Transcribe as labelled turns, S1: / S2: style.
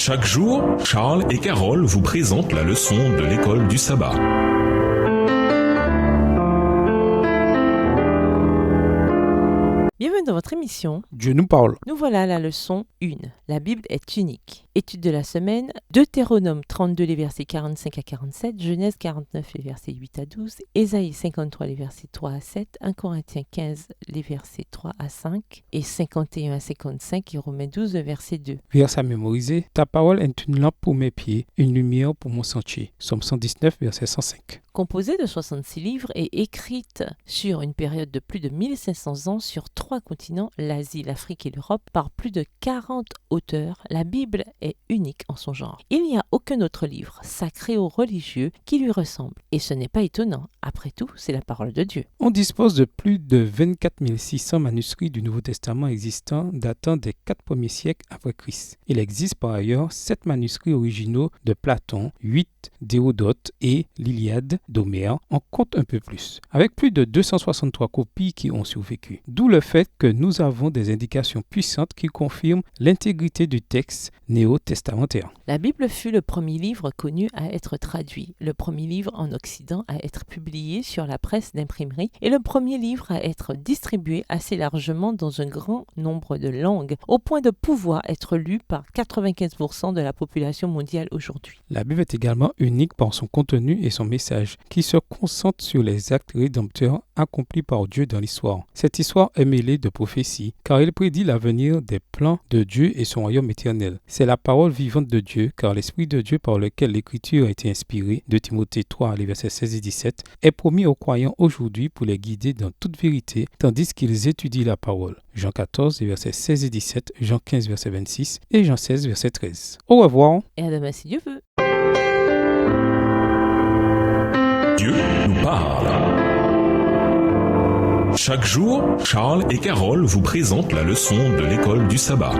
S1: Chaque jour, Charles et Carole vous présentent la leçon de l'école du sabbat.
S2: Bienvenue dans votre émission.
S3: Dieu nous parle.
S2: Nous voilà à la leçon 1. La Bible est unique. Étude de la semaine, Deutéronome 32, les versets 45 à 47, Genèse 49, les versets 8 à 12, Ésaïe 53, les versets 3 à 7, 1 Corinthiens 15, les versets 3 à 5, et 51 à 55, et Romains 12, le verset 2.
S3: Verset à mémoriser. Ta parole est une lampe pour mes pieds, une lumière pour mon sentier. Somme 119, verset 105.
S2: Composée de 66 livres et écrite sur une période de plus de 1500 ans sur 3 continents, l'Asie, l'Afrique et l'Europe, par plus de 40 auteurs, la Bible est unique en son genre. Il n'y a aucun autre livre, sacré ou religieux, qui lui ressemble. Et ce n'est pas étonnant. Après tout, c'est la parole de Dieu.
S3: On dispose de plus de 24 600 manuscrits du Nouveau Testament existants datant des 4 premiers siècles après Christ. Il existe par ailleurs 7 manuscrits originaux de Platon, 8 d'Hérodote et l'Iliade d'Homère en compte un peu plus, avec plus de 263 copies qui ont survécu. D'où le fait que nous avons des indications puissantes qui confirment l'intégrité du texte néo-testamentaire.
S2: La Bible fut le premier livre connu à être traduit, le premier livre en Occident à être publié sur la presse d'imprimerie et le premier livre à être distribué assez largement dans un grand nombre de langues, au point de pouvoir être lu par 95% de la population mondiale aujourd'hui.
S3: La Bible est également unique par son contenu et son message, qui se concentre sur les actes rédempteurs accomplis par Dieu dans l'histoire. Cette histoire est mêlée de prophéties, car il prédit l'avenir des plans de Dieu et son royaume éternel. C'est la parole vivante de Dieu, car l'Esprit de Dieu par lequel l'Écriture a été inspirée, de Timothée 3, les versets 16 et 17, est promis aux croyants aujourd'hui pour les guider dans toute vérité, tandis qu'ils étudient la parole. Jean 14, les versets 16 et 17, Jean 15, verset 26 et Jean 16, verset 13. Au revoir.
S2: Et à demain si Dieu veut.
S1: Dieu nous parle. Chaque jour, Charles et Carole vous présentent la leçon de l'école du sabbat.